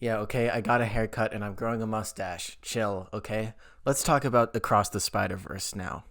Yeah, okay, I got a haircut and I'm growing a mustache. Chill, okay? Let's talk about Across the Spider-Verse now.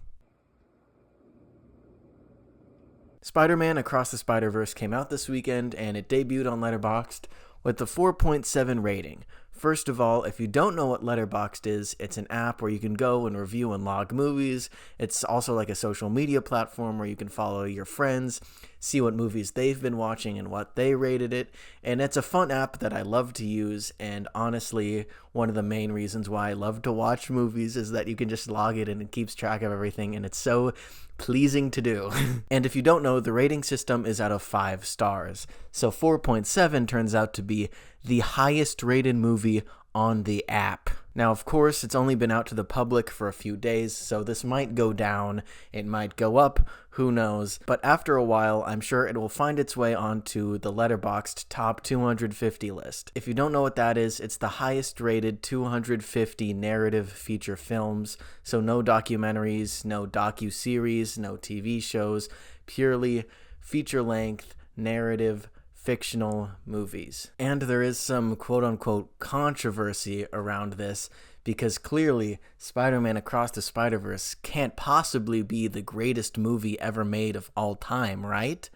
Spider-Man Across the Spider-Verse came out this weekend and it debuted on Letterboxd with a 4.7 rating. First of all, if you don't know what Letterboxd is, it's an app where you can go and review and log movies. It's also like a social media platform where you can follow your friends, see what movies they've been watching and what they rated it. And it's a fun app that I love to use. And honestly, one of the main reasons why I love to watch movies is that you can just log it and it keeps track of everything. And it's so pleasing to do. And if you don't know, the rating system is out of 5 stars. So 4.7 turns out to be the highest rated movie on the app. Now, of course, it's only been out to the public for a few days, so this might go down, it might go up, who knows. But after a while, I'm sure it will find its way onto the Letterboxd Top 250 list. If you don't know what that is, it's the highest rated 250 narrative feature films, so no documentaries, no docu-series, no TV shows, purely feature-length, narrative, fictional movies. And there is some quote-unquote controversy around this because clearly Spider-Man Across the Spider-Verse can't possibly be the greatest movie ever made of all time, right?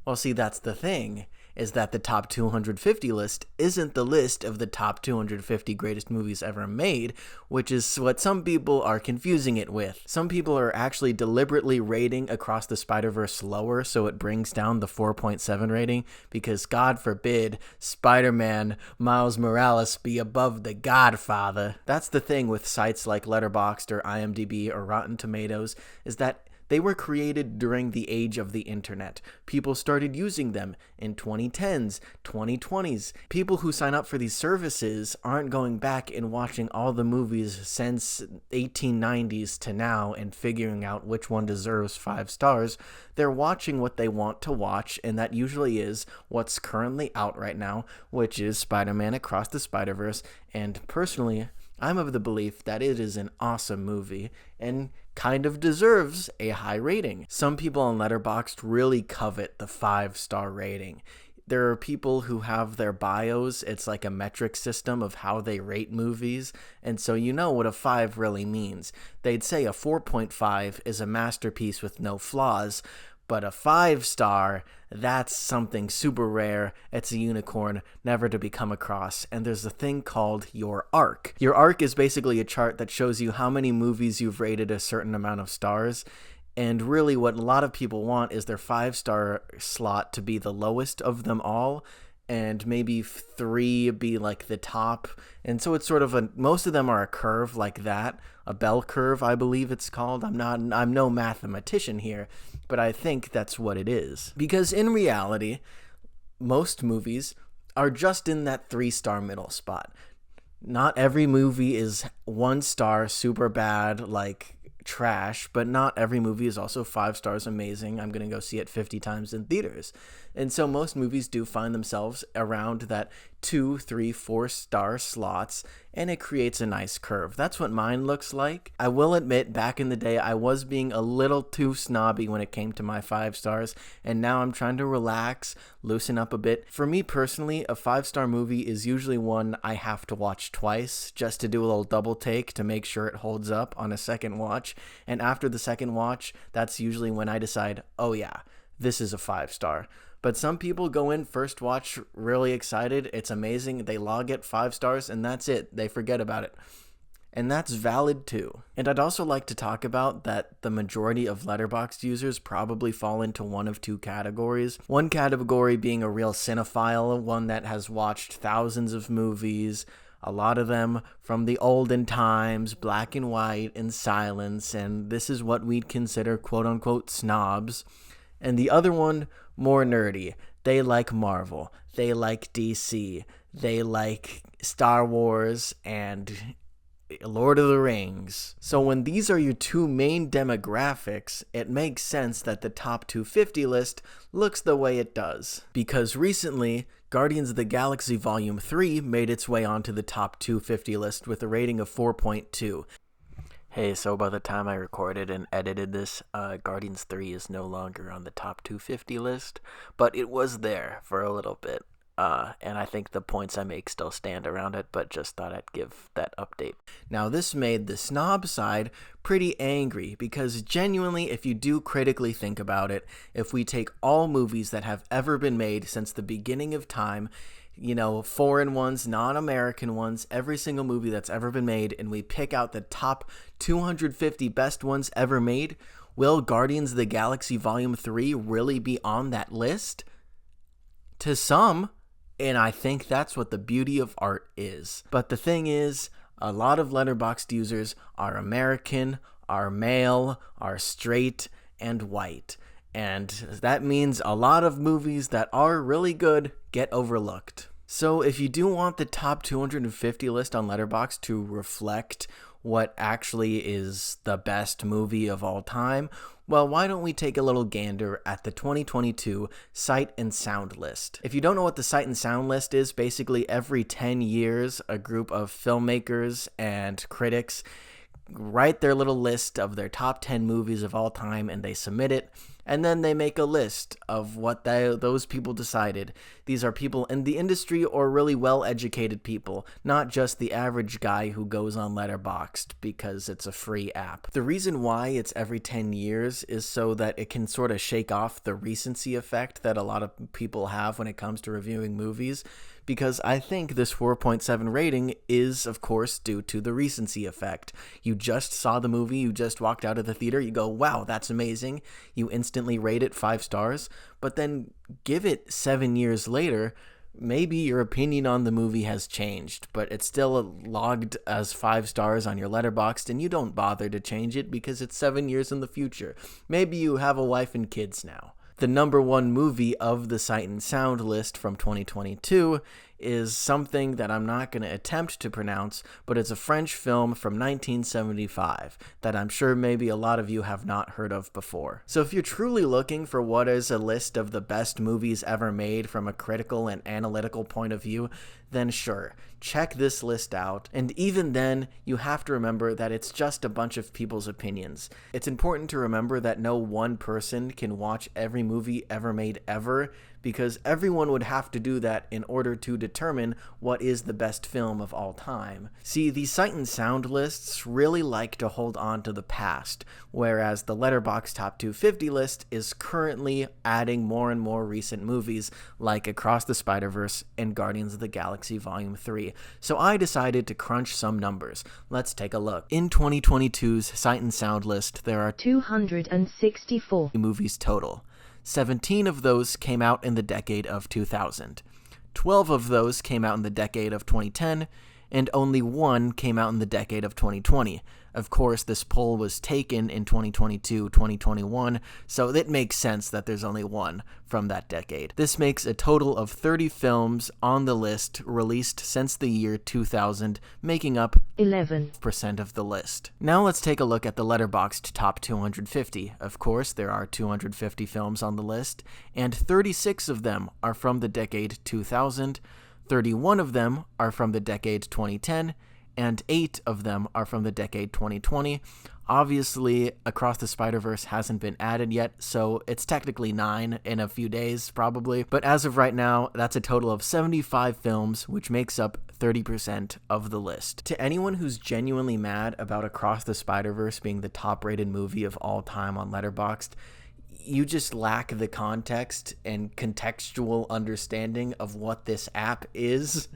Well, see, that's the thing, is that the top 250 list isn't the list of the top 250 greatest movies ever made, which is what some people are confusing it with. Some people are actually deliberately rating Across the Spider-Verse lower so it brings down the 4.7 rating, because God forbid Spider-Man Miles Morales be above The Godfather. That's the thing with sites like Letterboxd or IMDb or Rotten Tomatoes, is that they were created during the age of the internet. People started using them in 2010s, 2020s. People who sign up for these services aren't going back and watching all the movies since 1890s to now and figuring out which one deserves 5 stars. They're watching what they want to watch, and that usually is what's currently out right now, which is Spider-Man Across the Spider-Verse. And personally, I'm of the belief that it is an awesome movie and kind of deserves a high rating. Some people on Letterboxd really covet the 5-star rating. There are people who have their bios, it's like a metric system of how they rate movies, and so you know what a 5 really means. They'd say a 4.5 is a masterpiece with no flaws, but a 5-star, that's something super rare. It's a unicorn, never to be come across. And there's a thing called your arc. Your arc is basically a chart that shows you how many movies you've rated a certain amount of stars. And really what a lot of people want is their 5-star slot to be the lowest of them all, and maybe 3 be like the top. And so it's sort of most of them are a curve like that, a bell curve, I believe it's called. I'm no mathematician here, but I think that's what it is. Because in reality, most movies are just in that 3-star middle spot. Not every movie is 1 star super bad, like trash, but not every movie is also 5 stars amazing. I'm going to go see it 50 times in theaters. And so most movies do find themselves around that 2, 3, 4-star slots, and it creates a nice curve. That's what mine looks like. I will admit, back in the day, I was being a little too snobby when it came to my 5 stars, and now I'm trying to relax, loosen up a bit. For me personally, a 5-star movie is usually one I have to watch twice, just to do a little double take to make sure it holds up on a second watch. And after the second watch, that's usually when I decide, oh yeah, this is a 5-star. But some people go in first watch really excited, it's amazing, they log it 5 stars, and that's it. They forget about it. And that's valid too. And I'd also like to talk about that the majority of Letterboxd users probably fall into one of 2 categories. One category being a real cinephile, one that has watched thousands of movies, a lot of them from the olden times, black and white, in silence, and this is what we'd consider quote-unquote snobs. And the other one, more nerdy. They like Marvel. They like DC. They like Star Wars and Lord of the Rings. So when these are your 2 main demographics, it makes sense that the top 250 list looks the way it does. Because recently, Guardians of the Galaxy Volume 3 made its way onto the top 250 list with a rating of 4.2. Hey, so by the time I recorded and edited this, Guardians 3 is no longer on the top 250 list, but it was there for a little bit. And I think the points I make still stand around it, but just thought I'd give that update. Now, this made the snob side pretty angry, because genuinely, if you do critically think about it, if we take all movies that have ever been made since the beginning of time, foreign ones, non-American ones, every single movie that's ever been made, and we pick out the top 250 best ones ever made, will Guardians of the Galaxy Volume 3 really be on that list? To some, and I think that's what the beauty of art is. But the thing is, a lot of Letterboxd users are American, are male, are straight, and white. And that means a lot of movies that are really good get overlooked. So if you do want the top 250 list on Letterboxd to reflect what actually is the best movie of all time, well, why don't we take a little gander at the 2022 Sight and Sound list? If you don't know what the Sight and Sound list is, basically every 10 years, a group of filmmakers and critics write their little list of their top 10 movies of all time, and they submit it, and then they make a list of what those people decided. These are people in the industry or really well-educated people, not just the average guy who goes on Letterboxd because it's a free app. The reason why it's every 10 years is so that it can sort of shake off the recency effect that a lot of people have when it comes to reviewing movies, because I think this 4.7 rating is, of course, due to the recency effect. You just saw the movie, you just walked out of the theater, you go, wow, that's amazing. You instantly rate it 5 stars, but then give it 7 years later, maybe your opinion on the movie has changed, but it's still logged as 5 stars on your Letterboxd, and you don't bother to change it because it's 7 years in the future. Maybe you have a wife and kids now. The number one movie of the Sight and Sound list from 2022 is something that I'm not going to attempt to pronounce, but it's a French film from 1975 that I'm sure maybe a lot of you have not heard of before. So if you're truly looking for what is a list of the best movies ever made from a critical and analytical point of view, then sure, check this list out. And even then, you have to remember that it's just a bunch of people's opinions. It's important to remember that no one person can watch every movie ever made ever, because everyone would have to do that in order to determine what is the best film of all time. See, the Sight and Sound lists really like to hold on to the past, whereas the Letterboxd Top 250 list is currently adding more and more recent movies like Across the Spider-Verse and Guardians of the Galaxy Volume 3. So I decided to crunch some numbers. Let's take a look. In 2022's Sight and Sound list, there are 264 movies total. 17 of those came out in the decade of 2000. 12 of those came out in the decade of 2010, and only 1 came out in the decade of 2020. Of course, this poll was taken in 2022, 2021, so it makes sense that there's only 1 from that decade. This makes a total of 30 films on the list released since the year 2000, making up 11% of the list. Now let's take a look at the Letterboxd Top 250. Of course, there are 250 films on the list, and 36 of them are from the decade 2000, 31 of them are from the decade 2010, and 8 of them are from the decade 2020. Obviously, Across the Spider-Verse hasn't been added yet, so it's technically 9 in a few days, probably. But as of right now, that's a total of 75 films, which makes up 30% of the list. To anyone who's genuinely mad about Across the Spider-Verse being the top-rated movie of all time on Letterboxd, you just lack the context and contextual understanding of what this app is.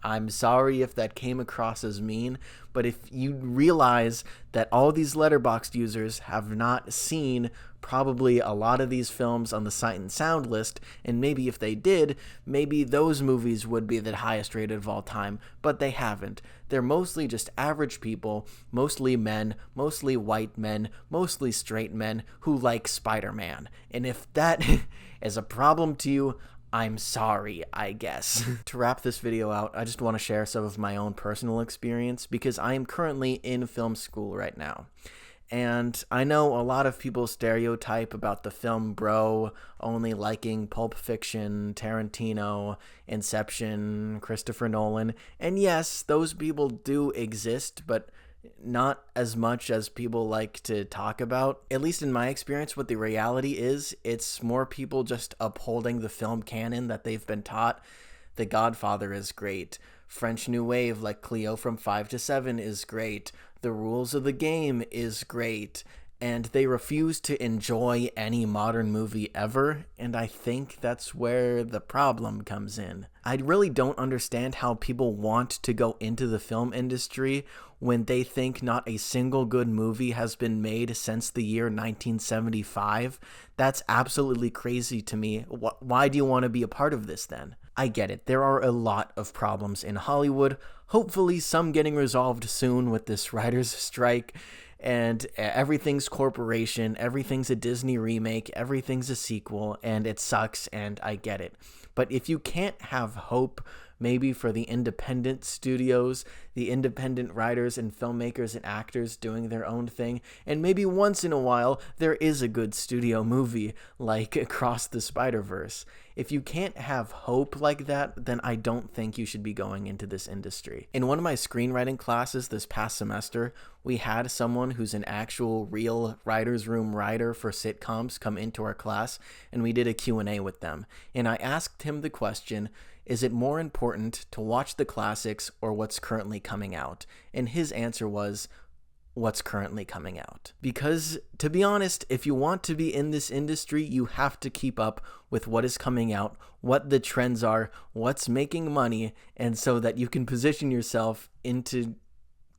I'm sorry if that came across as mean, but if you realize that all these Letterboxd users have not seen probably a lot of these films on the Sight and Sound list, and maybe if they did, maybe those movies would be the highest rated of all time, but they haven't. They're mostly just average people, mostly men, mostly white men, mostly straight men who like Spider-Man. And if that is a problem to you, I'm sorry, I guess. To wrap this video out, I just want to share some of my own personal experience because I am currently in film school right now. And I know a lot of people stereotype about the film bro only liking Pulp Fiction, Tarantino, Inception, Christopher Nolan. And yes, those people do exist, but not as much as people like to talk about. At least in my experience, what the reality is, it's more people just upholding the film canon that they've been taught. The Godfather is great. French New Wave like Cleo from 5 to 7 is great. The Rules of the Game is great. And they refuse to enjoy any modern movie ever, and I think that's where the problem comes in. I really don't understand how people want to go into the film industry when they think not a single good movie has been made since the year 1975. That's absolutely crazy to me. Why do you want to be a part of this then? I get it. There are a lot of problems in Hollywood. Hopefully some getting resolved soon with this writer's strike. And everything's corporation, everything's a Disney remake, everything's a sequel, and it sucks, and I get it. But if you can't have hope, maybe for the independent studios, the independent writers and filmmakers and actors doing their own thing, and maybe once in a while there is a good studio movie like Across the Spider-Verse. If you can't have hope like that, then I don't think you should be going into this industry. In one of my screenwriting classes this past semester, we had someone who's an actual real writer's room writer for sitcoms come into our class, and we did a Q&A with them. And I asked him the question, is it more important to watch the classics or what's currently coming out? And his answer was, what's currently coming out. Because, to be honest, if you want to be in this industry, you have to keep up with what is coming out, what the trends are, what's making money, and so that you can position yourself into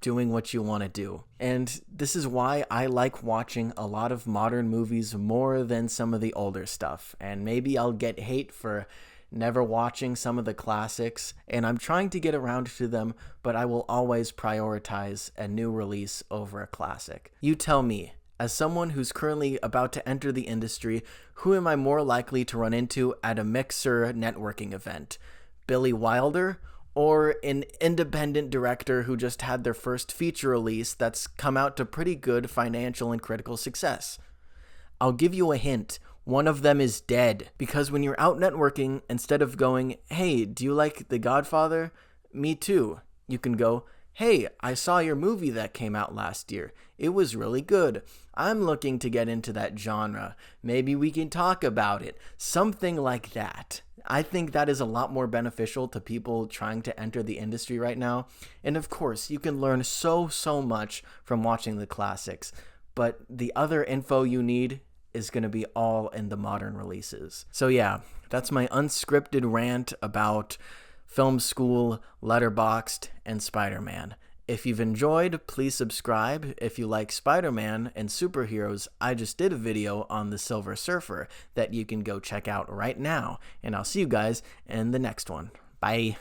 doing what you want to do. And this is why I like watching a lot of modern movies more than some of the older stuff. And maybe I'll get hate for never watching some of the classics, and I'm trying to get around to them, but I will always prioritize a new release over a classic. You tell me, as someone who's currently about to enter the industry, who am I more likely to run into at a Mixer networking event? Billy Wilder? Or an independent director who just had their first feature release that's come out to pretty good financial and critical success? I'll give you a hint. One of them is dead. Because when you're out networking, instead of going, hey, do you like The Godfather? Me too. You can go, hey, I saw your movie that came out last year. It was really good. I'm looking to get into that genre. Maybe we can talk about it. Something like that. I think that is a lot more beneficial to people trying to enter the industry right now. And of course, you can learn so much from watching the classics. But the other info you need is going to be all in the modern releases. So yeah, that's my unscripted rant about film school, Letterboxd, and Spider-Man. If you've enjoyed, please subscribe. If you like Spider-Man and superheroes, I just did a video on the Silver Surfer that you can go check out right now. And I'll see you guys in the next one. Bye.